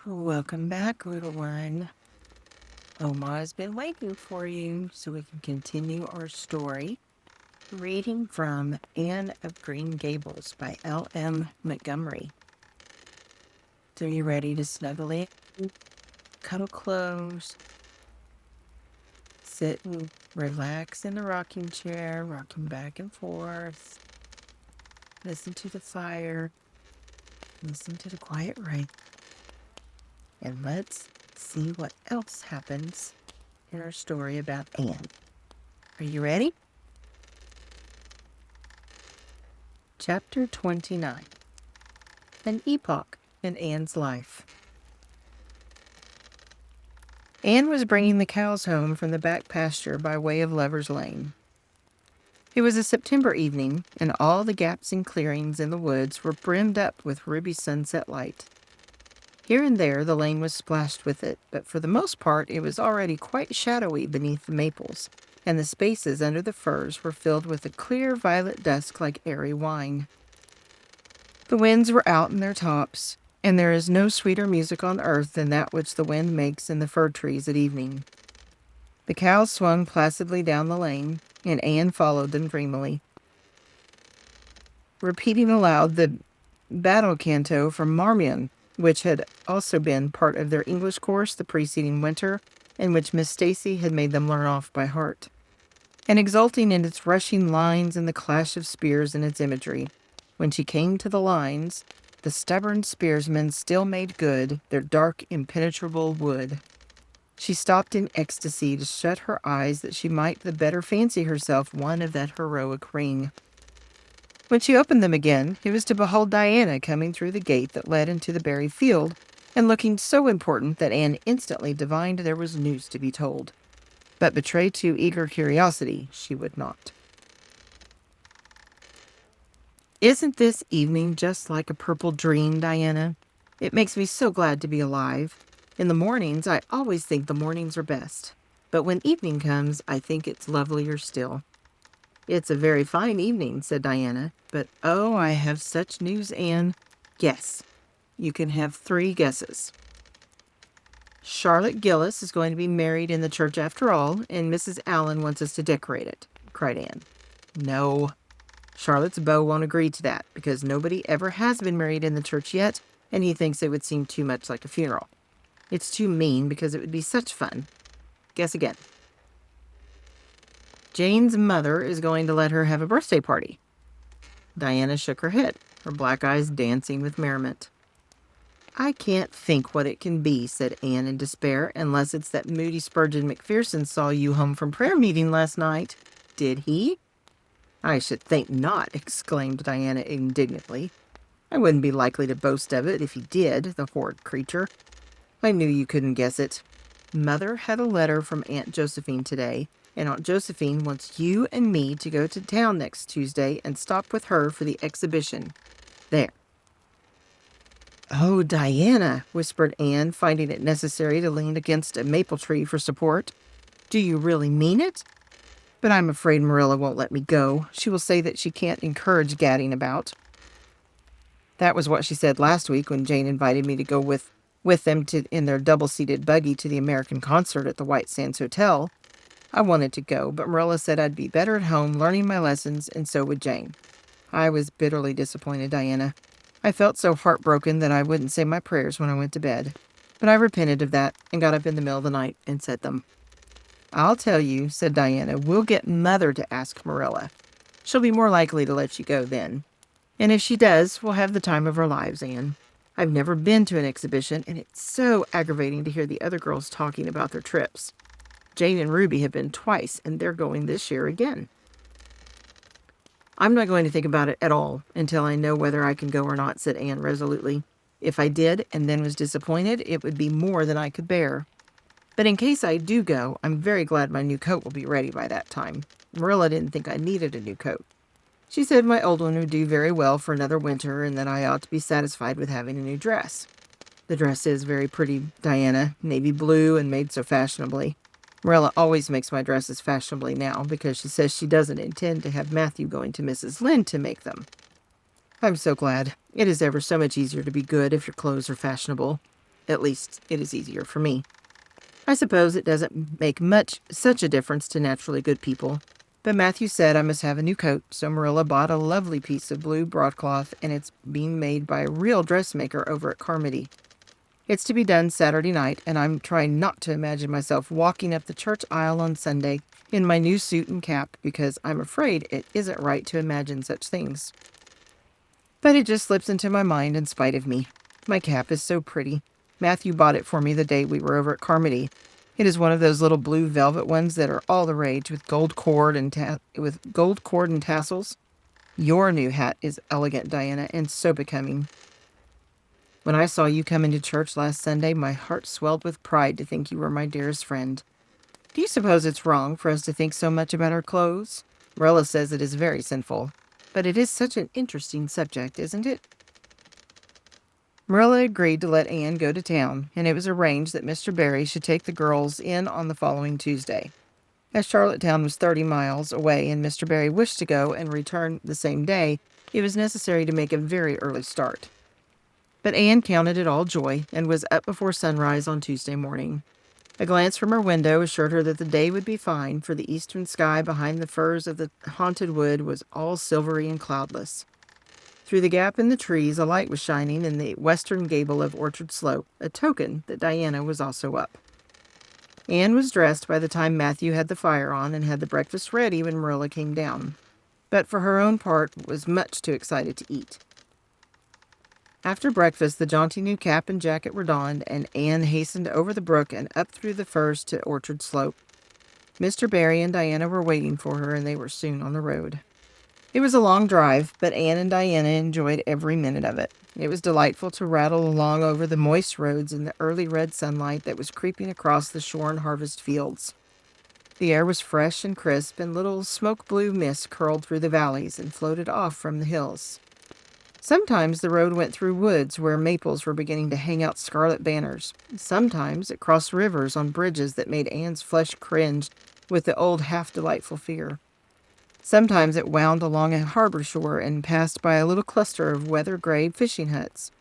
Welcome back, little one. Oma's been waiting for you so we can continue our story. Reading from Anne of Green Gables by L.M. Montgomery. So you ready to snuggle in, cuddle close, sit and relax in the rocking chair, rocking back and forth. Listen to the fire, listen to the quiet rain, and let's see what else happens in our story about Anne. Are you ready? Chapter 29. An Epoch in Anne's Life. Anne was bringing the cows home from the back pasture by way of Lover's Lane. It was a September evening, and all the gaps and clearings in the woods were brimmed up with ruby sunset light. Here and there the lane was splashed with it, but for the most part it was already quite shadowy beneath the maples, and the spaces under the firs were filled with a clear violet dusk like airy wine. The winds were out in their tops, and there is no sweeter music on earth than that which the wind makes in the fir trees at evening. The cows swung placidly down the lane, and Anne followed them dreamily, repeating aloud the battle canto from Marmion, which had also been part of their English course the preceding winter, and which Miss Stacy had made them learn off by heart, and exulting in its rushing lines and the clash of spears in its imagery. When she came to the lines, the stubborn spearsmen still made good their dark, impenetrable wood. She stopped in ecstasy to shut her eyes that she might the better fancy herself one of that heroic ring. When she opened them again, it was to behold Diana coming through the gate that led into the berry field, and looking so important that Anne instantly divined there was news to be told. But betray too eager curiosity she would not. "Isn't this evening just like a purple dream, Diana? It makes me so glad to be alive. In the mornings, I always think the mornings are best. But when evening comes, I think it's lovelier still." "It's a very fine evening," said Diana. "But oh, I have such news, Anne." "Yes, you can have 3 guesses." "Charlotte Gillis is going to be married in the church after all, and Mrs. Allen wants us to decorate it," cried Anne. "No. Charlotte's beau won't agree to that, because nobody ever has been married in the church yet, and he thinks it would seem too much like a funeral. It's too mean, because it would be such fun. Guess again." "Jane's mother is going to let her have a birthday party." Diana shook her head, her black eyes dancing with merriment. "I can't think what it can be," said Anne in despair, "unless it's that Moody Spurgeon Macpherson saw you home from prayer meeting last night." "Did he?" "I should think not," exclaimed Diana indignantly. "I wouldn't be likely to boast of it if he did, the horrid creature. I knew you couldn't guess it. Mother had a letter from Aunt Josephine today, and Aunt Josephine wants you and me to go to town next Tuesday and stop with her for the exhibition. There." "Oh, Diana," whispered Anne, finding it necessary to lean against a maple tree for support. "Do you really mean it? But I'm afraid Marilla won't let me go. She will say that she can't encourage gadding about." That was what she said last week when Jane invited me to go with them in their double-seated buggy to the American concert at the White Sands Hotel. I wanted to go, but Marilla said I'd be better at home learning my lessons, and so would Jane. I was bitterly disappointed, Diana. I felt so heartbroken that I wouldn't say my prayers when I went to bed. But I repented of that and got up in the middle of the night and said them. "I'll tell you," said Diana, "we'll get Mother to ask Marilla. She'll be more likely to let you go then. And if she does, we'll have the time of our lives, Anne. I've never been to an exhibition, and it's so aggravating to hear the other girls talking about their trips. Jane and Ruby have been twice, and they're going this year again." "I'm not going to think about it at all until I know whether I can go or not," said Anne resolutely. "If I did and then was disappointed, it would be more than I could bear. But in case I do go, I'm very glad my new coat will be ready by that time. Marilla didn't think I needed a new coat. She said my old one would do very well for another winter and that I ought to be satisfied with having a new dress. The dress is very pretty, Diana, navy blue and made so fashionably. Marilla always makes my dresses fashionably now because she says she doesn't intend to have Matthew going to Mrs. Lynde to make them. I'm so glad. It is ever so much easier to be good if your clothes are fashionable. At least it is easier for me. I suppose it doesn't make such a difference to naturally good people. But Matthew said I must have a new coat, so Marilla bought a lovely piece of blue broadcloth, and it's being made by a real dressmaker over at Carmody. It's to be done Saturday night, and I'm trying not to imagine myself walking up the church aisle on Sunday in my new suit and cap, because I'm afraid it isn't right to imagine such things. But it just slips into my mind in spite of me. My cap is so pretty. Matthew bought it for me the day we were over at Carmody. It is one of those little blue velvet ones that are all the rage, with gold cord and tassels. Your new hat is elegant, Diana, and so becoming. When I saw you come into church last Sunday, my heart swelled with pride to think you were my dearest friend. Do you suppose it's wrong for us to think so much about our clothes? Marilla says it is very sinful. But it is such an interesting subject, isn't it? Marilla agreed to let Anne go to town, and it was arranged that Mr. Barry should take the girls in on the following Tuesday. As Charlottetown was 30 miles away and Mr. Barry wished to go and return the same day, it was necessary to make a very early start. But Anne counted it all joy and was up before sunrise on Tuesday morning. A glance from her window assured her that the day would be fine, for the eastern sky behind the firs of the haunted wood was all silvery and cloudless. Through the gap in the trees, a light was shining in the western gable of Orchard Slope, a token that Diana was also up. Anne was dressed by the time Matthew had the fire on and had the breakfast ready when Marilla came down, but for her own part was much too excited to eat. After breakfast, the jaunty new cap and jacket were donned, and Anne hastened over the brook and up through the firs to Orchard Slope. Mr. Barry and Diana were waiting for her, and they were soon on the road. It was a long drive, but Anne and Diana enjoyed every minute of it. It was delightful to rattle along over the moist roads in the early red sunlight that was creeping across the shorn harvest fields. The air was fresh and crisp, and little smoke-blue mist curled through the valleys and floated off from the hills. Sometimes the road went through woods where maples were beginning to hang out scarlet banners. Sometimes it crossed rivers on bridges that made Anne's flesh cringe with the old half-delightful fear. Sometimes it wound along a harbor shore and passed by a little cluster of weather-gray fishing huts.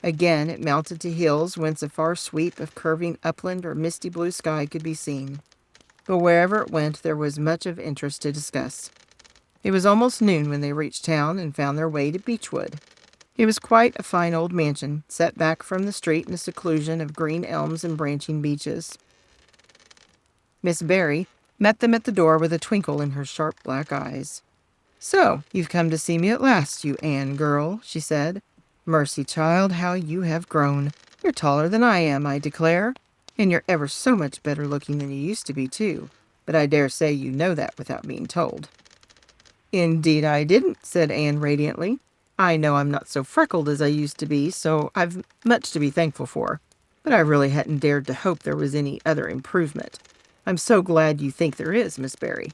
Again it mounted to hills whence a far sweep of curving upland or misty blue sky could be seen. But wherever it went, there was much of interest to discuss. It was almost noon when they reached town and found their way to Beechwood. It was quite a fine old mansion, set back from the street in a seclusion of green elms and branching beeches. Miss Barry met them at the door with a twinkle in her sharp black eyes. "So, you've come to see me at last, you Anne girl," she said. "Mercy, child, how you have grown. You're taller than I am, I declare. And you're ever so much better looking than you used to be, too. But I dare say you know that without being told." "Indeed I didn't," said Anne radiantly. "I know I'm not so freckled as I used to be, so I've much to be thankful for. But I really hadn't dared to hope there was any other improvement. I'm so glad you think there is, Miss Barry."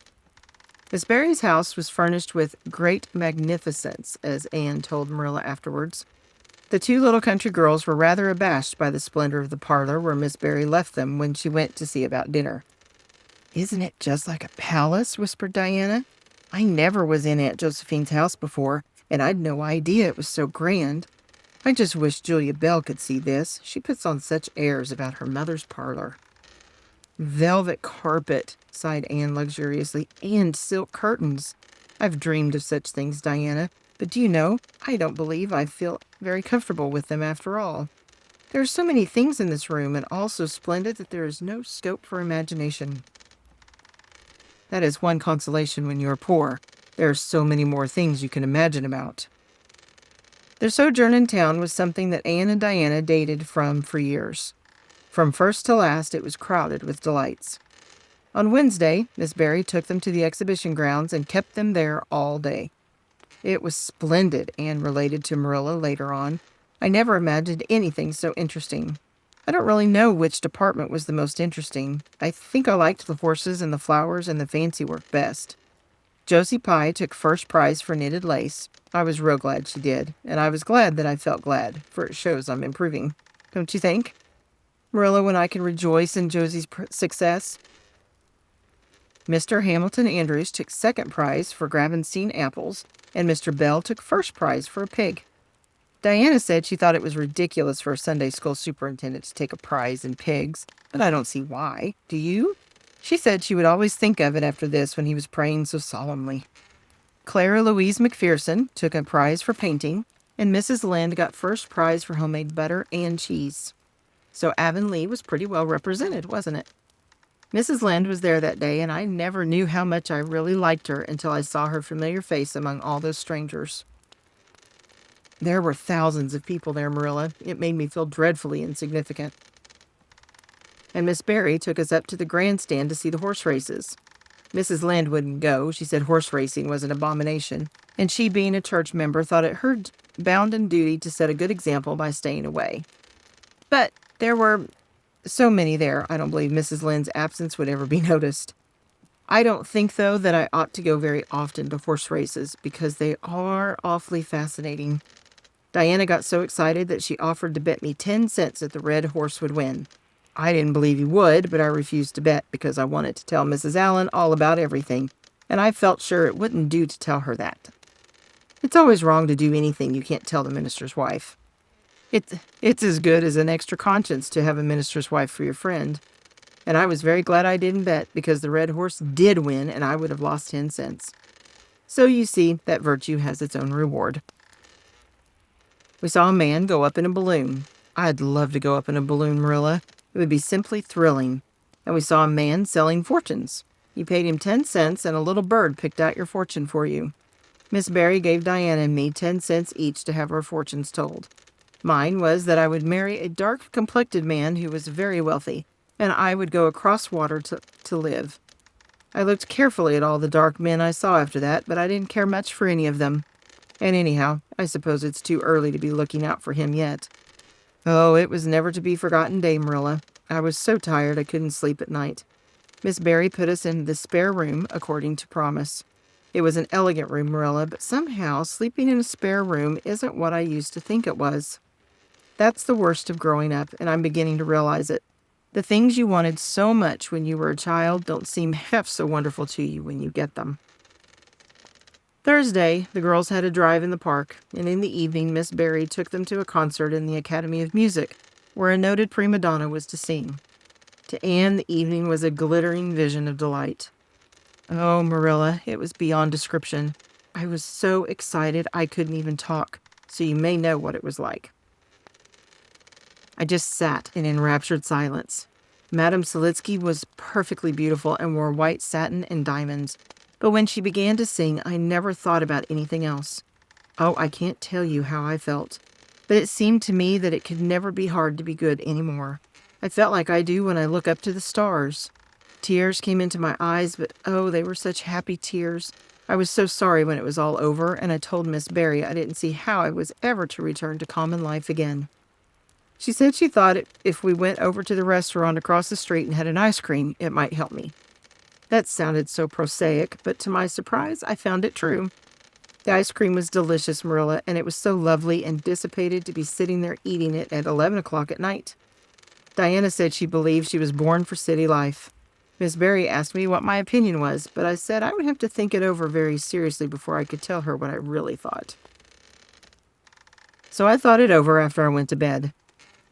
Miss Barry's house was furnished with great magnificence, as Anne told Marilla afterwards. The two little country girls were rather abashed by the splendor of the parlor where Miss Barry left them when she went to see about dinner. "Isn't it just like a palace?" whispered Diana. "I never was in Aunt Josephine's house before, and I'd no idea it was so grand. I just wish Julia Bell could see this. She puts on such airs about her mother's parlor." "Velvet carpet," sighed Anne luxuriously, "and silk curtains. I've dreamed of such things, Diana, but do you know, I don't believe I feel very comfortable with them after all. There are so many things in this room, and all so splendid that there is no scope for imagination." "That is one consolation when you are poor. There are so many more things you can imagine about." Their sojourn in town was something that Anne and Diana dated from for years. From first to last, it was crowded with delights. On Wednesday, Miss Barry took them to the exhibition grounds and kept them there all day. "It was splendid," Anne related to Marilla later on. "I never imagined anything so interesting. I don't really know which department was the most interesting. I think I liked the horses and the flowers and the fancy work best. Josie Pye took first prize for knitted lace. I was real glad she did, and I was glad that I felt glad, for it shows I'm improving. Don't you think, Marilla, when I can rejoice in Josie's success?" Mr. Hamilton Andrews took second prize for Gravenstein apples, and Mr. Bell took first prize for a pig. Diana said she thought it was ridiculous for a Sunday school superintendent to take a prize in pigs, but I don't see why. Do you? She said she would always think of it after this when he was praying so solemnly. Clara Louise McPherson took a prize for painting, and Mrs. Lind got first prize for homemade butter and cheese. So Avonlea was pretty well represented, wasn't it? Mrs. Lind was there that day, and I never knew how much I really liked her until I saw her familiar face among all those strangers. There were thousands of people there, Marilla. It made me feel dreadfully insignificant. And Miss Barry took us up to the grandstand to see the horse races. Mrs. Lind wouldn't go. She said horse racing was an abomination, and she, being a church member, thought it her bounden duty to set a good example by staying away. But there were so many there, I don't believe Mrs. Lind's absence would ever be noticed. I don't think, though, that I ought to go very often to horse races because they are awfully fascinating. Diana got so excited that she offered to bet me 10 cents that the red horse would win. I didn't believe he would, but I refused to bet because I wanted to tell Mrs. Allen all about everything, and I felt sure it wouldn't do to tell her that. It's always wrong to do anything you can't tell the minister's wife. It's as good as an extra conscience to have a minister's wife for your friend. And I was very glad I didn't bet because the red horse did win and I would have lost 10 cents. So you see that virtue has its own reward. We saw a man go up in a balloon. I'd love to go up in a balloon, Marilla. It would be simply thrilling. And we saw a man selling fortunes. You paid him 10 cents and a little bird picked out your fortune for you. Miss Barry gave Diana and me 10 cents each to have our fortunes told. Mine was that I would marry a dark-complected man who was very wealthy, and I would go across water to live. I looked carefully at all the dark men I saw after that, but I didn't care much for any of them. And anyhow, I suppose it's too early to be looking out for him yet. Oh, it was never to be forgotten day, Marilla. I was so tired I couldn't sleep at night. Miss Barry put us in the spare room according to promise. It was an elegant room, Marilla, but somehow sleeping in a spare room isn't what I used to think it was. That's the worst of growing up, and I'm beginning to realize it. The things you wanted so much when you were a child don't seem half so wonderful to you when you get them. Thursday, the girls had a drive in the park, and in the evening Miss Barry took them to a concert in the Academy of Music, where a noted prima donna was to sing. To Anne, the evening was a glittering vision of delight. Oh, Marilla, it was beyond description. I was so excited I couldn't even talk, so you may know what it was like. I just sat in enraptured silence. Madame Selitsky was perfectly beautiful and wore white satin and diamonds. But when she began to sing, I never thought about anything else. Oh, I can't tell you how I felt. But it seemed to me that it could never be hard to be good anymore. I felt like I do when I look up to the stars. Tears came into my eyes, but oh, they were such happy tears. I was so sorry when it was all over, and I told Miss Barry I didn't see how I was ever to return to common life again. She said she thought if we went over to the restaurant across the street and had an ice cream, it might help me. That sounded so prosaic, but to my surprise, I found it true. The ice cream was delicious, Marilla, and it was so lovely and dissipated to be sitting there eating it at 11 o'clock at night. Diana said she believed she was born for city life. Miss Barry asked me what my opinion was, but I said I would have to think it over very seriously before I could tell her what I really thought. So I thought it over after I went to bed.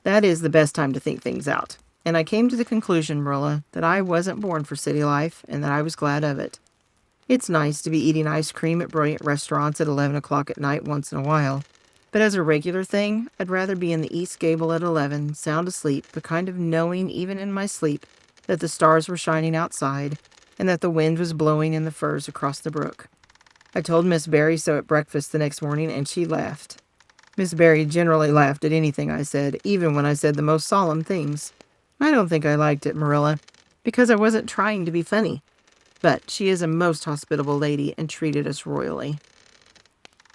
That is the best time to think things out. And I came to the conclusion, Marilla, that I wasn't born for city life and that I was glad of it. It's nice to be eating ice cream at brilliant restaurants at 11 o'clock at night once in a while. But as a regular thing, I'd rather be in the East Gable at 11, sound asleep, but kind of knowing even in my sleep that the stars were shining outside and that the wind was blowing in the firs across the brook. I told Miss Barry so at breakfast the next morning, and she laughed. Miss Barry generally laughed at anything I said, even when I said the most solemn things. I don't think I liked it, Marilla, because I wasn't trying to be funny. But she is a most hospitable lady and treated us royally.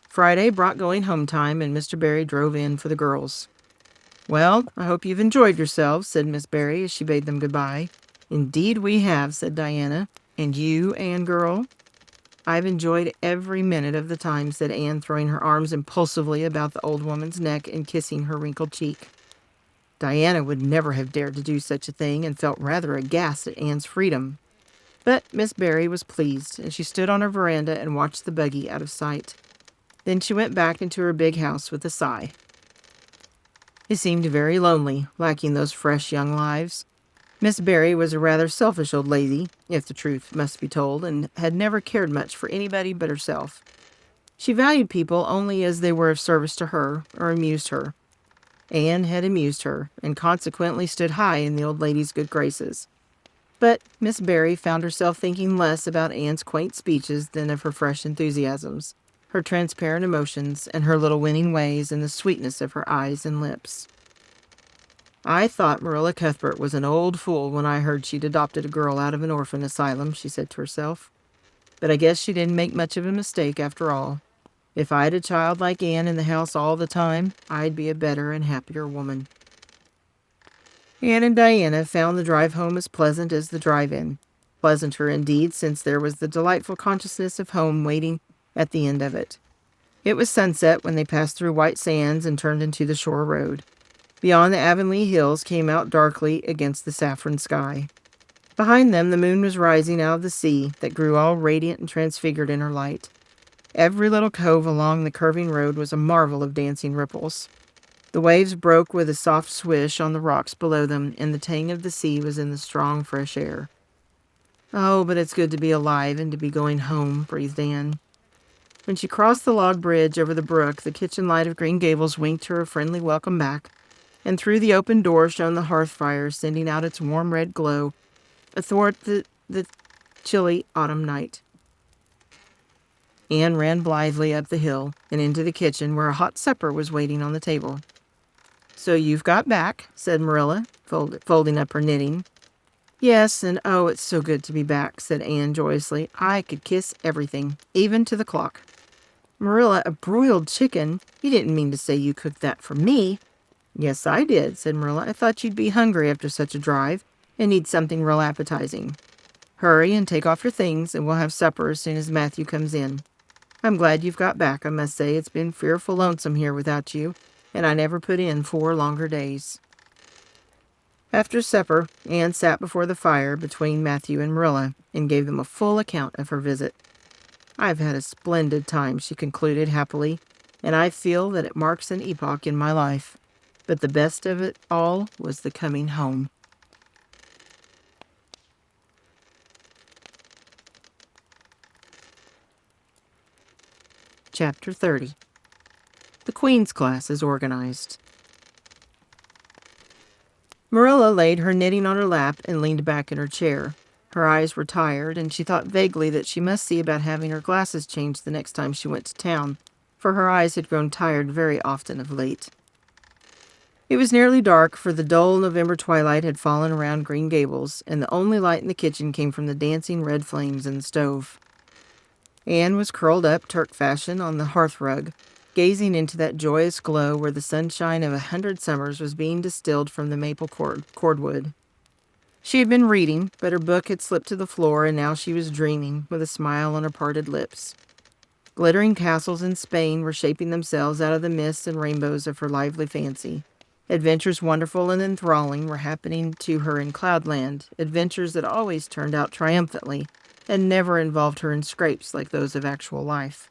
Friday brought going home time, and Mr. Barry drove in for the girls. Well, I hope you've enjoyed yourselves, said Miss Barry as she bade them goodbye. Indeed we have, said Diana. And you, Anne girl? I've enjoyed every minute of the time, said Anne, throwing her arms impulsively about the old woman's neck and kissing her wrinkled cheek. Diana would never have dared to do such a thing and felt rather aghast at Anne's freedom. But Miss Barry was pleased, and she stood on her veranda and watched the buggy out of sight. Then she went back into her big house with a sigh. He seemed very lonely, lacking those fresh young lives. Miss Barry was a rather selfish old lady, if the truth must be told, and had never cared much for anybody but herself. She valued people only as they were of service to her or amused her. Anne had amused her, and consequently stood high in the old lady's good graces. But Miss Barry found herself thinking less about Anne's quaint speeches than of her fresh enthusiasms, her transparent emotions, and her little winning ways, and the sweetness of her eyes and lips. "I thought Marilla Cuthbert was an old fool when I heard she'd adopted a girl out of an orphan asylum," she said to herself. "But I guess she didn't make much of a mistake after all. If I had a child like Anne in the house all the time, I'd be a better and happier woman." Anne and Diana found the drive home as pleasant as the drive-in. Pleasanter, indeed, since there was the delightful consciousness of home waiting at the end of it. It was sunset when they passed through White Sands and turned into the shore road. Beyond, the Avonlea hills came out darkly against the saffron sky. Behind them, the moon was rising out of the sea that grew all radiant and transfigured in her light. Every little cove along the curving road was a marvel of dancing ripples. The waves broke with a soft swish on the rocks below them, and the tang of the sea was in the strong, fresh air. "Oh, but it's good to be alive and to be going home," breathed Anne. When she crossed the log bridge over the brook, the kitchen light of Green Gables winked her a friendly welcome back, and through the open door shone the hearth fire, sending out its warm red glow athwart the chilly autumn night. Anne ran blithely up the hill and into the kitchen, where a hot supper was waiting on the table. "So you've got back," said Marilla, folding up her knitting. "Yes, and oh, it's so good to be back," said Anne joyously. "I could kiss everything, even to the clock." "Marilla, a broiled chicken? You didn't mean to say you cooked that for me?" "Yes, I did," said Marilla. "I thought you'd be hungry after such a drive and need something real appetizing. Hurry and take off your things, and we'll have supper as soon as Matthew comes in. I'm glad you've got back, I must say. It's been fearful lonesome here without you, and I never put in 4 longer days." After supper, Anne sat before the fire between Matthew and Marilla and gave them a full account of her visit. "I've had a splendid time," she concluded happily, "and I feel that it marks an epoch in my life. But the best of it all was the coming home." Chapter 30. The Queen's Class is Organized. Marilla laid her knitting on her lap and leaned back in her chair. Her eyes were tired, and she thought vaguely that she must see about having her glasses changed the next time she went to town, for her eyes had grown tired very often of late. It was nearly dark, for the dull November twilight had fallen around Green Gables, and the only light in the kitchen came from the dancing red flames in the stove. Anne was curled up, Turk fashion, on the hearthrug, gazing into that joyous glow where the sunshine of 100 summers was being distilled from the maple cordwood. She had been reading, but her book had slipped to the floor, and now she was dreaming, with a smile on her parted lips. Glittering castles in Spain were shaping themselves out of the mists and rainbows of her lively fancy. Adventures wonderful and enthralling were happening to her in Cloudland, adventures that always turned out triumphantly, and never involved her in scrapes like those of actual life.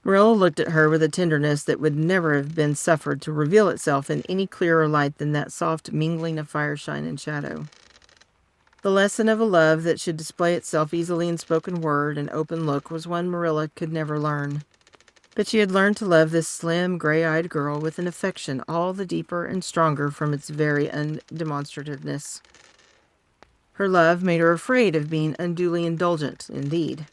Marilla looked at her with a tenderness that would never have been suffered to reveal itself in any clearer light than that soft mingling of fireshine and shadow. The lesson of a love that should display itself easily in spoken word and open look was one Marilla could never learn. But she had learned to love this slim, gray-eyed girl with an affection all the deeper and stronger from its very undemonstrativeness. Her love made her afraid of being unduly indulgent, indeed.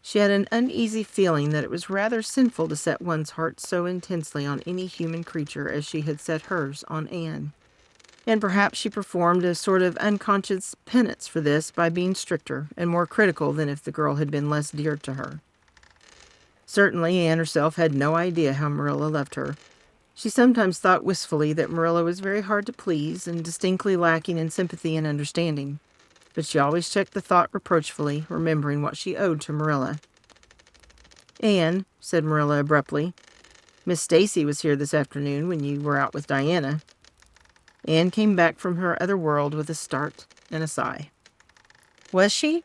She had an uneasy feeling that it was rather sinful to set one's heart so intensely on any human creature as she had set hers on Anne. And perhaps she performed a sort of unconscious penance for this by being stricter and more critical than if the girl had been less dear to her. Certainly Anne herself had no idea how Marilla loved her. She sometimes thought wistfully that Marilla was very hard to please and distinctly lacking in sympathy and understanding, but she always checked the thought reproachfully, remembering what she owed to Marilla. "Anne," said Marilla abruptly, "Miss Stacy was here this afternoon when you were out with Diana." Anne came back from her other world with a start and a sigh. "Was she?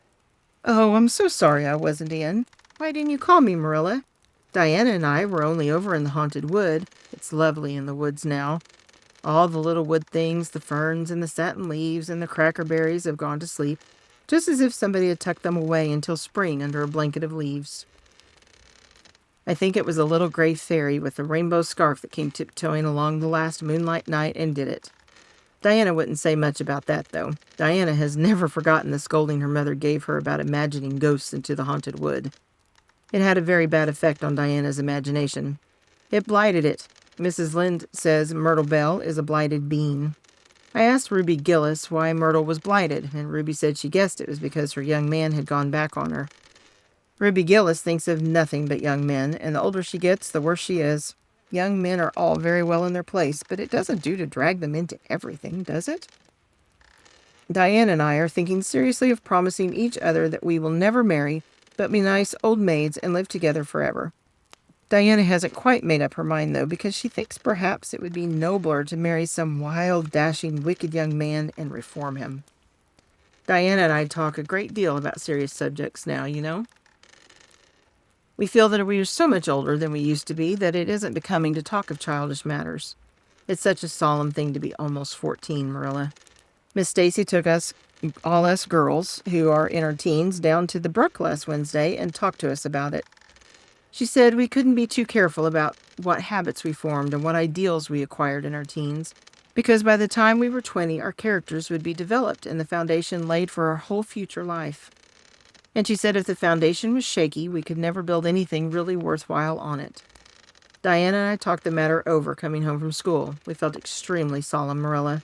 Oh, I'm so sorry I wasn't in. Why didn't you call me, Marilla?" Diana and I were only over in the haunted wood. It's lovely in the woods now. All the little wood things, the ferns and the satin leaves and the crackerberries have gone to sleep, just as if somebody had tucked them away until spring under a blanket of leaves. I think it was a little gray fairy with a rainbow scarf that came tiptoeing along the last moonlight night and did it. Diana wouldn't say much about that, though. Diana has never forgotten the scolding her mother gave her about imagining ghosts into the haunted wood. It had a very bad effect on Diana's imagination. It blighted it. Mrs. Lynde says Myrtle Bell is a blighted being. I asked Ruby Gillis why Myrtle was blighted, and Ruby said she guessed it was because her young man had gone back on her. Ruby Gillis thinks of nothing but young men, and the older she gets, the worse she is. Young men are all very well in their place, but it doesn't do to drag them into everything, does it? Diana and I are thinking seriously of promising each other that we will never marry, but be nice old maids and live together forever. Diana hasn't quite made up her mind, though, because she thinks perhaps it would be nobler to marry some wild, dashing, wicked young man and reform him. Diana and I talk a great deal about serious subjects now, you know. We feel that we are so much older than we used to be that it isn't becoming to talk of childish matters. It's such a solemn thing to be almost 14, Marilla. Miss Stacy took all us girls who are in our teens, down to the brook last Wednesday and talked to us about it. She said we couldn't be too careful about what habits we formed and what ideals we acquired in our teens, because by the time we were 20, our characters would be developed and the foundation laid for our whole future life. And she said if the foundation was shaky, we could never build anything really worthwhile on it. Diana and I talked the matter over coming home from school. We felt extremely solemn, Marilla,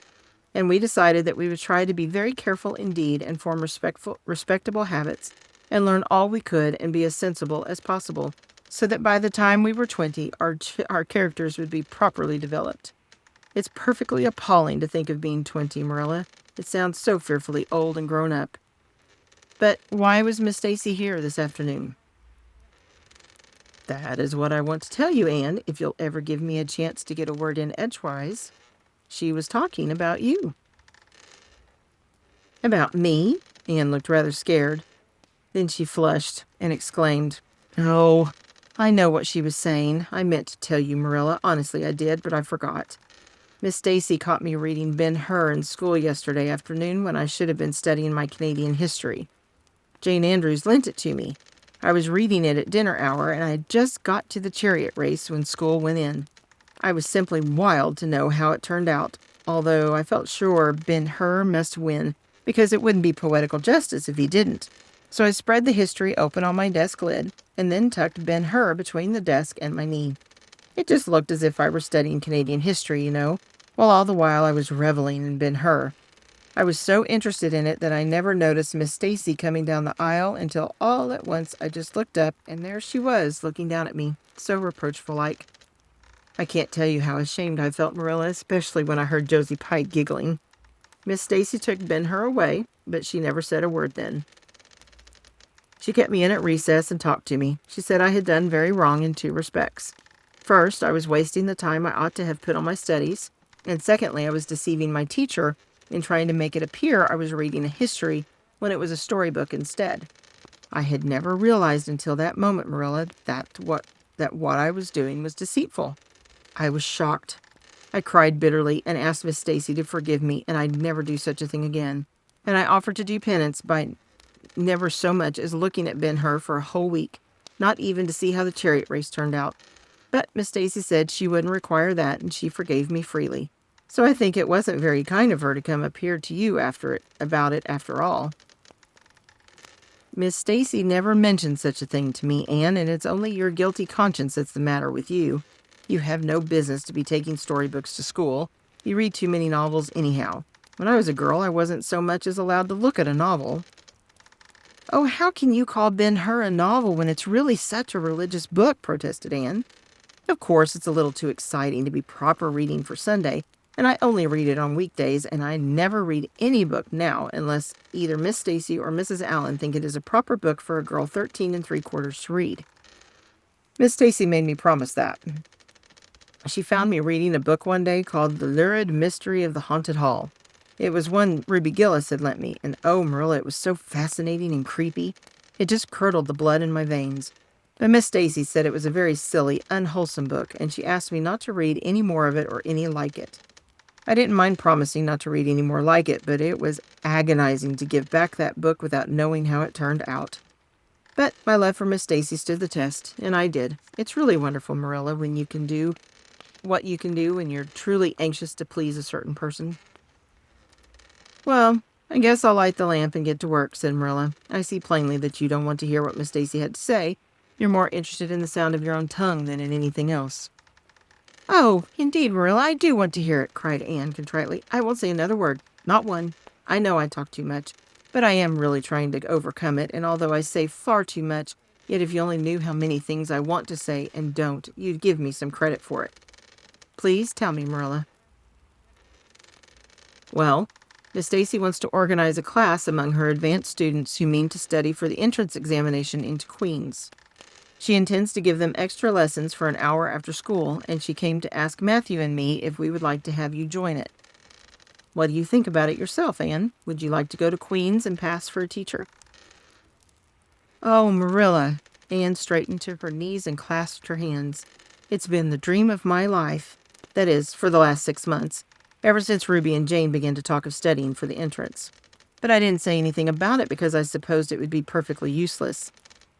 and we decided that we would try to be very careful indeed and form respectable habits and learn all we could and be as sensible as possible, so that by the time we were 20, our characters would be properly developed. It's perfectly appalling to think of being 20, Marilla. It sounds so fearfully old and grown up. But why was Miss Stacy here this afternoon? That is what I want to tell you, Anne, if you'll ever give me a chance to get a word in edgewise. She was talking about you. About me? Anne looked rather scared. Then she flushed and exclaimed, "Oh, I know what she was saying. I meant to tell you, Marilla. Honestly, I did, but I forgot. Miss Stacy caught me reading Ben-Hur in school yesterday afternoon when I should have been studying my Canadian history. Jane Andrews lent it to me. I was reading it at dinner hour, and I had just got to the chariot race when school went in. I was simply wild to know how it turned out, although I felt sure Ben-Hur must win, because it wouldn't be poetical justice if he didn't. So I spread the history open on my desk lid, and then tucked Ben-Hur between the desk and my knee. It just looked as if I were studying Canadian history, you know, while all the while I was reveling in Ben-Hur. I was so interested in it that I never noticed Miss Stacy coming down the aisle until all at once I just looked up, and there she was, looking down at me, so reproachful-like. I can't tell you how ashamed I felt, Marilla, especially when I heard Josie Pye giggling. Miss Stacy took Ben-Hur away, but she never said a word then. She kept me in at recess and talked to me. She said I had done very wrong in two respects. First, I was wasting the time I ought to have put on my studies, and secondly, I was deceiving my teacher in trying to make it appear I was reading a history when it was a storybook instead. I had never realized until that moment, Marilla, that what I was doing was deceitful. I was shocked. I cried bitterly and asked Miss Stacy to forgive me, and I'd never do such a thing again. And I offered to do penance by never so much as looking at Ben-Hur for a whole week, not even to see how the chariot race turned out. But Miss Stacy said she wouldn't require that, and she forgave me freely. So I think it wasn't very kind of her to come up here to you about it after all. Miss Stacy never mentioned such a thing to me, Anne, and it's only your guilty conscience that's the matter with you. You have no business to be taking storybooks to school. You read too many novels anyhow. When I was a girl, I wasn't so much as allowed to look at a novel. Oh, how can you call Ben-Hur a novel when it's really such a religious book? Protested Anne. Of course, it's a little too exciting to be proper reading for Sunday, and I only read it on weekdays, and I never read any book now unless either Miss Stacy or Mrs. Allen think it is a proper book for a girl 13 3/4 to read. Miss Stacy made me promise that. She found me reading a book one day called The Lurid Mystery of the Haunted Hall. It was one Ruby Gillis had lent me, and oh, Marilla, it was so fascinating and creepy. It just curdled the blood in my veins. But Miss Stacy said it was a very silly, unwholesome book, and she asked me not to read any more of it or any like it. I didn't mind promising not to read any more like it, but it was agonizing to give back that book without knowing how it turned out. But my love for Miss Stacy stood the test, and I did. It's really wonderful, Marilla, when you can do what you can do when you're truly anxious to please a certain person. Well, I guess I'll light the lamp and get to work, said Marilla. I see plainly that you don't want to hear what Miss Stacy had to say. You're more interested in the sound of your own tongue than in anything else. Oh, indeed, Marilla, I do want to hear it, cried Anne contritely. I won't say another word. Not one. I know I talk too much, but I am really trying to overcome it, and although I say far too much, yet if you only knew how many things I want to say and don't, you'd give me some credit for it. Please tell me, Marilla. Well, Miss Stacy wants to organize a class among her advanced students who mean to study for the entrance examination into Queen's. She intends to give them extra lessons for an hour after school, and she came to ask Matthew and me if we would like to have you join it. What do you think about it yourself, Anne? Would you like to go to Queen's and pass for a teacher? Oh, Marilla. Anne straightened to her knees and clasped her hands. It's been the dream of my life. That is, for the last 6 months, ever since Ruby and Jane began to talk of studying for the entrance. But I didn't say anything about it because I supposed it would be perfectly useless.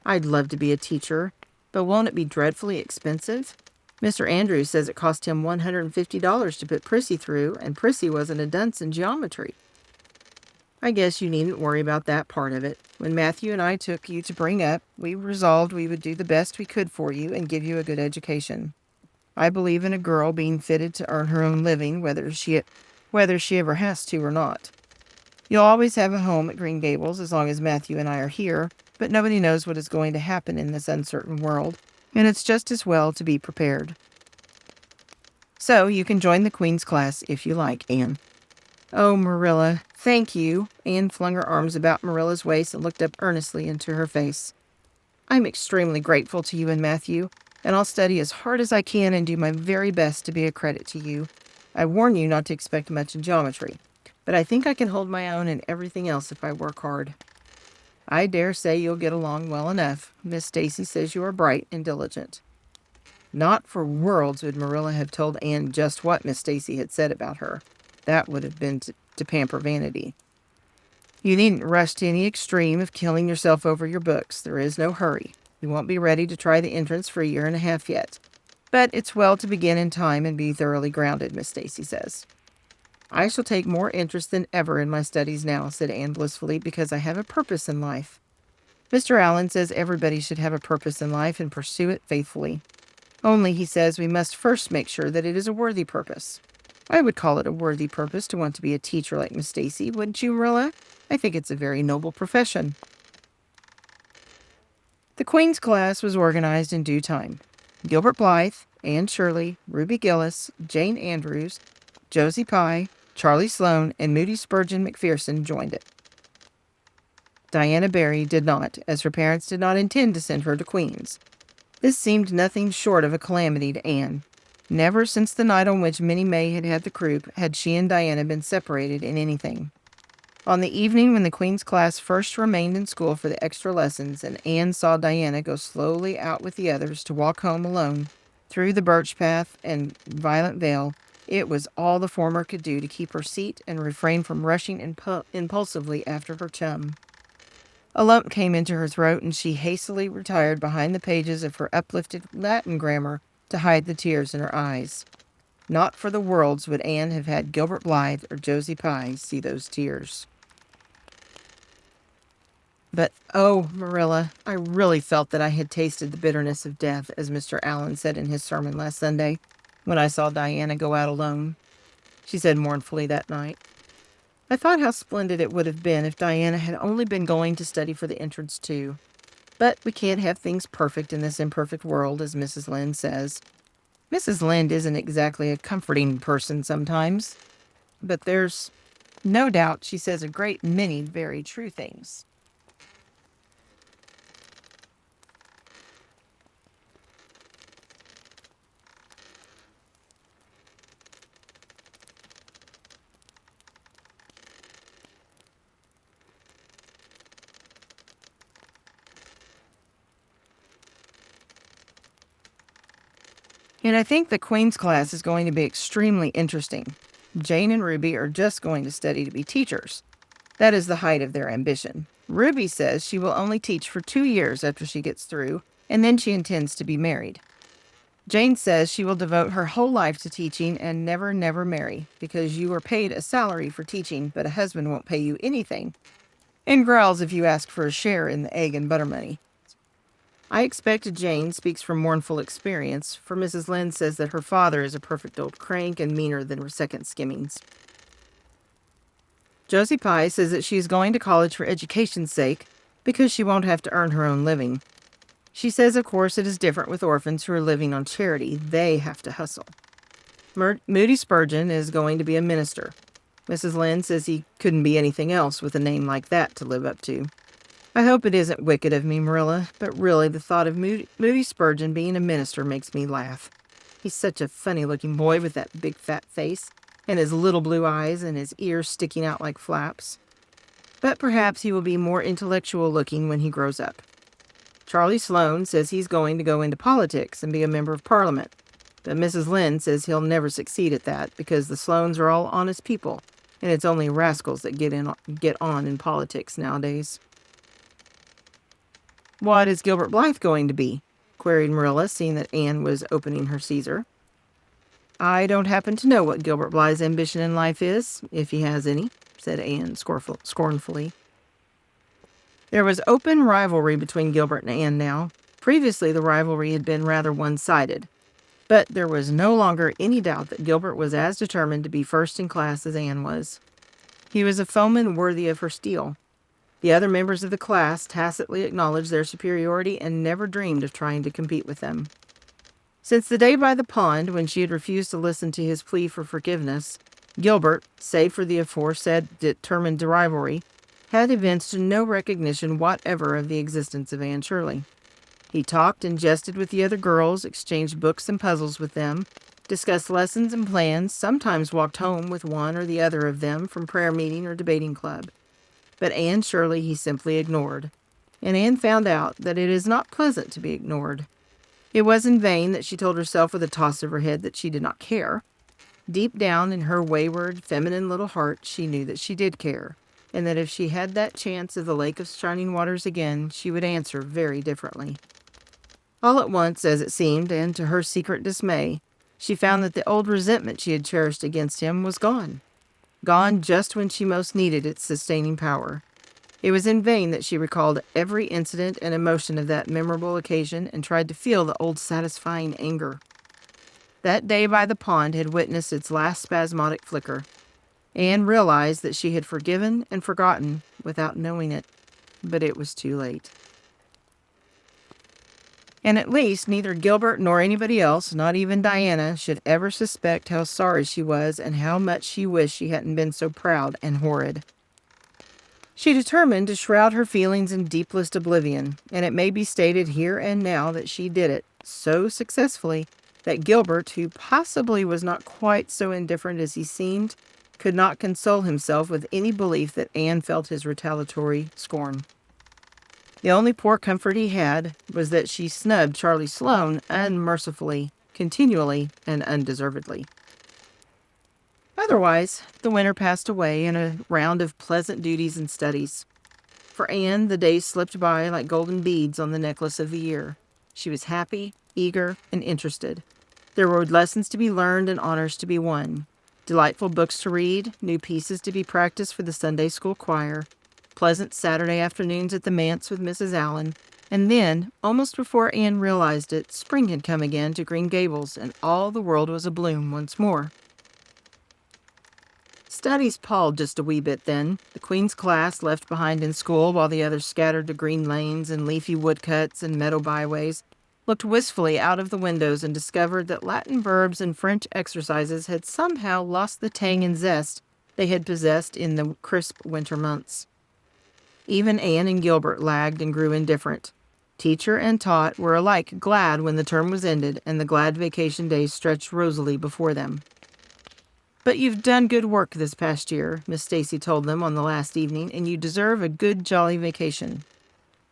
I'd love to be a teacher, but won't it be dreadfully expensive? Mr. Andrews says it cost him $150 to put Prissy through, and Prissy wasn't a dunce in geometry. I guess you needn't worry about that part of it. When Matthew and I took you to bring up, we resolved we would do the best we could for you and give you a good education. I believe in a girl being fitted to earn her own living, whether she ever has to or not. You'll always have a home at Green Gables as long as Matthew and I are here, but nobody knows what is going to happen in this uncertain world, and it's just as well to be prepared. So you can join the Queen's class if you like, Anne. Oh, Marilla, thank you. Anne flung her arms about Marilla's waist and looked up earnestly into her face. I'm extremely grateful to you and Matthew, and I'll study as hard as I can and do my very best to be a credit to you. I warn you not to expect much in geometry, but I think I can hold my own in everything else if I work hard. I dare say you'll get along well enough. Miss Stacy says you are bright and diligent. Not for worlds would Marilla have told Anne just what Miss Stacy had said about her. That would have been to pamper vanity. You needn't rush to any extreme of killing yourself over your books. There is no hurry. You won't be ready to try the entrance for a year and a half yet. But it's well to begin in time and be thoroughly grounded, Miss Stacy says. I shall take more interest than ever in my studies now, said Anne blissfully, because I have a purpose in life. Mr. Allen says everybody should have a purpose in life and pursue it faithfully. Only, he says, we must first make sure that it is a worthy purpose. I would call it a worthy purpose to want to be a teacher like Miss Stacy, wouldn't you, Marilla? I think it's a very noble profession. The Queen's class was organized in due time. Gilbert Blythe, Anne Shirley, Ruby Gillis, Jane Andrews, Josie Pye, Charlie Sloane, and Moody Spurgeon McPherson joined it. Diana Barry did not, as her parents did not intend to send her to Queen's. This seemed nothing short of a calamity to Anne. Never since the night on which Minnie May had had the croup had she and Diana been separated in anything. On the evening when the Queen's class first remained in school for the extra lessons, and Anne saw Diana go slowly out with the others to walk home alone through the birch path and violet vale, it was all the former could do to keep her seat and refrain from rushing impulsively after her chum. A lump came into her throat, and she hastily retired behind the pages of her uplifted Latin grammar to hide the tears in her eyes. Not for the worlds would Anne have had Gilbert Blythe or Josie Pye see those tears. But, oh, Marilla, I really felt that I had tasted the bitterness of death, as Mr. Allen said in his sermon last Sunday, when I saw Diana go out alone, she said mournfully that night. I thought how splendid it would have been if Diana had only been going to study for the entrance too. But we can't have things perfect in this imperfect world, as Mrs. Lynde says. Mrs. Lynde isn't exactly a comforting person sometimes, but there's no doubt she says a great many very true things. And I think the Queen's class is going to be extremely interesting. Jane and Ruby are just going to study to be teachers. That is the height of their ambition. Ruby says she will only teach for 2 years after she gets through, and then she intends to be married. Jane says she will devote her whole life to teaching and never, never marry, because you are paid a salary for teaching, but a husband won't pay you anything, and growls if you ask for a share in the egg and butter money. I expect Jane speaks from mournful experience, for Mrs. Lynde says that her father is a perfect old crank and meaner than her second skimmings. Josie Pye says that she is going to college for education's sake, because she won't have to earn her own living. She says, of course, it is different with orphans who are living on charity. They have to hustle. Moody Spurgeon is going to be a minister. Mrs. Lynde says he couldn't be anything else with a name like that to live up to. I hope it isn't wicked of me, Marilla, but really the thought of Moody Spurgeon being a minister makes me laugh. He's such a funny-looking boy with that big fat face, and his little blue eyes and his ears sticking out like flaps. But perhaps he will be more intellectual-looking when he grows up. Charlie Sloane says he's going to go into politics and be a member of Parliament, but Mrs. Lynde says he'll never succeed at that because the Sloanes are all honest people, and it's only rascals that get on in politics nowadays. What is Gilbert Blythe going to be? Queried Marilla, seeing that Anne was opening her Caesar. I don't happen to know what Gilbert Blythe's ambition in life is, if he has any, said Anne scornfully. There was open rivalry between Gilbert and Anne now. Previously, the rivalry had been rather one-sided, but there was no longer any doubt that Gilbert was as determined to be first in class as Anne was. He was a foeman worthy of her steel. The other members of the class tacitly acknowledged their superiority and never dreamed of trying to compete with them. Since the day by the pond when she had refused to listen to his plea for forgiveness, Gilbert, save for the aforesaid determined rivalry, had evinced no recognition whatever of the existence of Anne Shirley. He talked and jested with the other girls, exchanged books and puzzles with them, discussed lessons and plans, sometimes walked home with one or the other of them from prayer meeting or debating club. But Anne Shirley he simply ignored, and Anne found out that it is not pleasant to be ignored. It was in vain that she told herself with a toss of her head that she did not care. Deep down in her wayward, feminine little heart, she knew that she did care, and that if she had that chance of the Lake of Shining Waters again, she would answer very differently. All at once, as it seemed, and to her secret dismay, she found that the old resentment she had cherished against him was gone. Gone just when she most needed its sustaining power. It was in vain that she recalled every incident and emotion of that memorable occasion and tried to feel the old satisfying anger. That day by the pond had witnessed its last spasmodic flicker. Anne realized that she had forgiven and forgotten without knowing it, but it was too late. And at least neither Gilbert nor anybody else, not even Diana, should ever suspect how sorry she was and how much she wished she hadn't been so proud and horrid. She determined to shroud her feelings in deepest oblivion, and it may be stated here and now that she did it so successfully that Gilbert, who possibly was not quite so indifferent as he seemed, could not console himself with any belief that Anne felt his retaliatory scorn. The only poor comfort he had was that she snubbed Charlie Sloane unmercifully, continually, and undeservedly. Otherwise, the winter passed away in a round of pleasant duties and studies. For Anne, the days slipped by like golden beads on the necklace of the year. She was happy, eager, and interested. There were lessons to be learned and honors to be won. Delightful books to read, new pieces to be practiced for the Sunday school choir, pleasant Saturday afternoons at the manse with Mrs. Allen, and then, almost before Anne realized it, spring had come again to Green Gables, and all the world was abloom once more. Studies palled just a wee bit then. The Queen's class left behind in school while the others scattered to green lanes and leafy woodcuts and meadow byways, looked wistfully out of the windows and discovered that Latin verbs and French exercises had somehow lost the tang and zest they had possessed in the crisp winter months. Even Anne and Gilbert lagged and grew indifferent. Teacher and taught were alike glad when the term was ended and the glad vacation days stretched rosily before them. "But you've done good work this past year," Miss Stacy told them on the last evening, "and you deserve a good jolly vacation."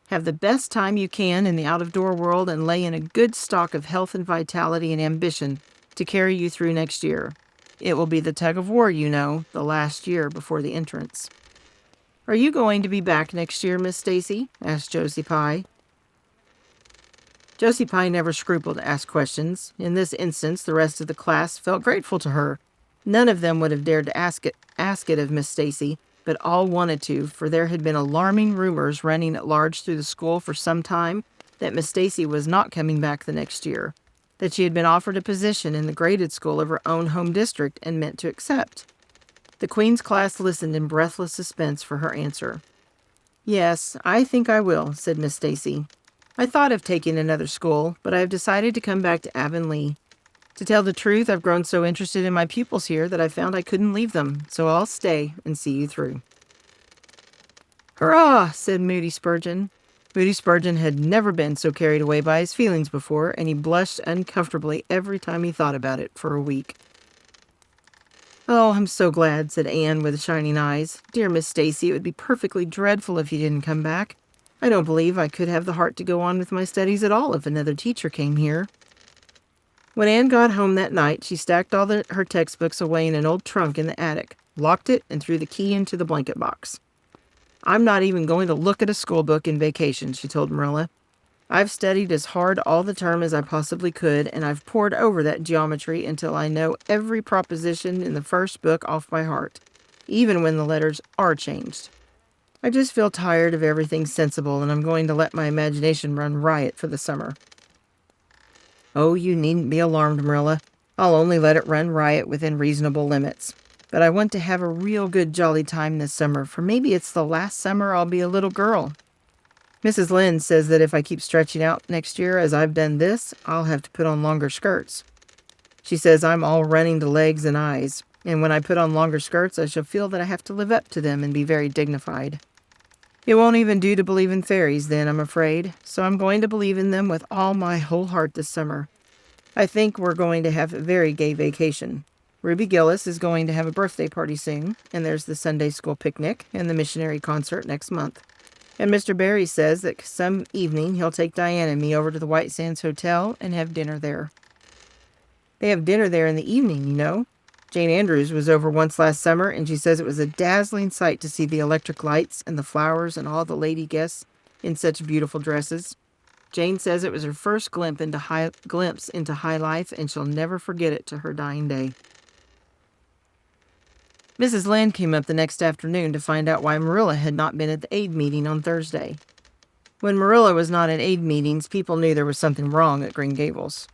Have the best time you can in the out-of-door world and lay in a good stock of health and vitality and ambition to carry you through next year. It will be the tug of war, you know, the last year before the entrance. Are you going to be back next year, Miss Stacy? Asked Josie Pye. Josie Pye never scrupled to ask questions. In this instance, the rest of the class felt grateful to her. None of them would have dared to ask it of Miss Stacy, but all wanted to, for there had been alarming rumors running at large through the school for some time that Miss Stacy was not coming back the next year, that she had been offered a position in the graded school of her own home district and meant to accept. The Queen's class listened in breathless suspense for her answer. "Yes, I think I will," said Miss Stacy. "I thought of taking another school, but I have decided to come back to Avonlea. To tell the truth, I've grown so interested in my pupils here that I found I couldn't leave them, so I'll stay and see you through." "Hurrah!" said Moody Spurgeon. Moody Spurgeon had never been so carried away by his feelings before, and he blushed uncomfortably every time he thought about it for a week. "Oh, I'm so glad," said Anne with shining eyes. "Dear Miss Stacy, it would be perfectly dreadful if you didn't come back. I don't believe I could have the heart to go on with my studies at all if another teacher came here." When Anne got home that night, she stacked all her textbooks away in an old trunk in the attic, locked it, and threw the key into the blanket box. "I'm not even going to look at a school book in vacation," she told Marilla. "I've studied as hard all the term as I possibly could, and I've pored over that geometry until I know every proposition in the first book off by heart, even when the letters are changed. I just feel tired of everything sensible, and I'm going to let my imagination run riot for the summer." "Oh, you needn't be alarmed, Marilla. I'll only let it run riot within reasonable limits. But I want to have a real good jolly time this summer, for maybe it's the last summer I'll be a little girl. Mrs. Lynde says that if I keep stretching out next year as I've done this, I'll have to put on longer skirts. She says I'm all running to legs and eyes, and when I put on longer skirts I shall feel that I have to live up to them and be very dignified. It won't even do to believe in fairies then, I'm afraid, so I'm going to believe in them with all my whole heart this summer. I think we're going to have a very gay vacation. Ruby Gillis is going to have a birthday party soon, and there's the Sunday school picnic and the missionary concert next month. And Mr. Barry says that some evening he'll take Diane and me over to the White Sands Hotel and have dinner there. They have dinner there in the evening, you know. Jane Andrews was over once last summer, and she says it was a dazzling sight to see the electric lights and the flowers and all the lady guests in such beautiful dresses. Jane says it was her first glimpse into high life, and she'll never forget it to her dying day. Mrs. Lynde came up the next afternoon to find out why Marilla had not been at the aid meeting on Thursday. When Marilla was not at aid meetings, people knew there was something wrong at Green Gables.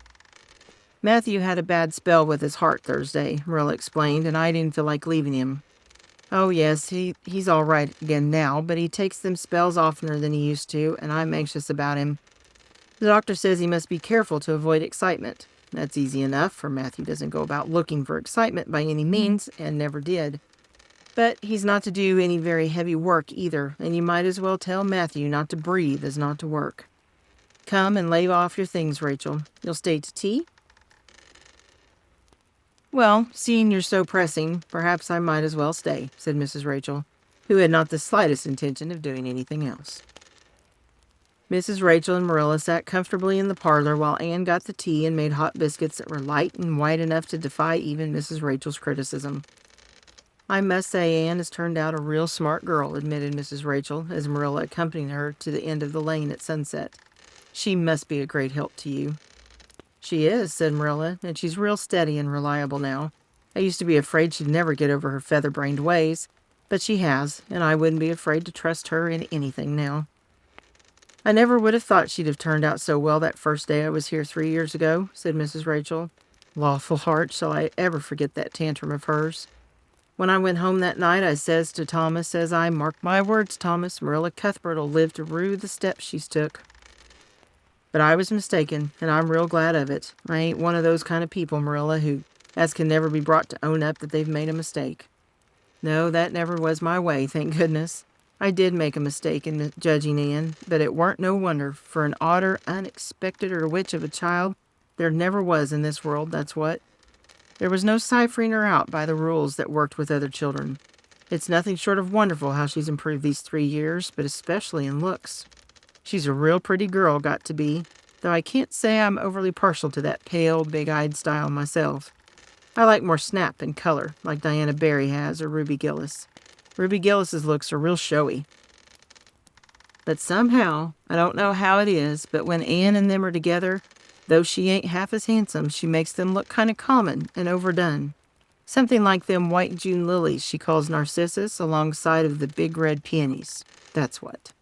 "Matthew had a bad spell with his heart Thursday," Marilla explained, "and I didn't feel like leaving him. Oh, yes, he's all right again now, but he takes them spells oftener than he used to, and I'm anxious about him. The doctor says he must be careful to avoid excitement. That's easy enough, for Matthew doesn't go about looking for excitement by any means, and never did. But he's not to do any very heavy work either, and you might as well tell Matthew not to breathe as not to work. Come and lay off your things, Rachel. You'll stay to tea?" "Well, seeing you're so pressing, perhaps I might as well stay," said Mrs. Rachel, who had not the slightest intention of doing anything else. Mrs. Rachel and Marilla sat comfortably in the parlor while Anne got the tea and made hot biscuits that were light and white enough to defy even Mrs. Rachel's criticism. "I must say Anne has turned out a real smart girl," admitted Mrs. Rachel, as Marilla accompanied her to the end of the lane at sunset. "She must be a great help to you." "She is," said Marilla, "and she's real steady and reliable now. I used to be afraid she'd never get over her feather-brained ways, but she has, and I wouldn't be afraid to trust her in anything now." "I never would have thought she'd have turned out so well that first day I was here 3 years ago," said Mrs. Rachel. "Lawful heart, shall I ever forget that tantrum of hers. When I went home that night, I says to Thomas, says I, 'Mark my words, Thomas, Marilla Cuthbert'll live to rue the steps she's took.' But I was mistaken, and I'm real glad of it. I ain't one of those kind of people, Marilla, who as can never be brought to own up that they've made a mistake. No, that never was my way, thank goodness. I did make a mistake in judging Anne, but it weren't no wonder, for an odder, unexpected witch of a child there never was in this world, that's what. There was no ciphering her out by the rules that worked with other children. It's nothing short of wonderful how she's improved these 3 years, but especially in looks. She's a real pretty girl, got to be, though I can't say I'm overly partial to that pale, big-eyed style myself. I like more snap and color, like Diana Barry has or Ruby Gillis. Ruby Gillis's looks are real showy. But somehow, I don't know how it is, but when Anne and them are together, though she ain't half as handsome, she makes them look kind of common and overdone. Something like them white June lilies she calls narcissus alongside of the big red peonies. That's what.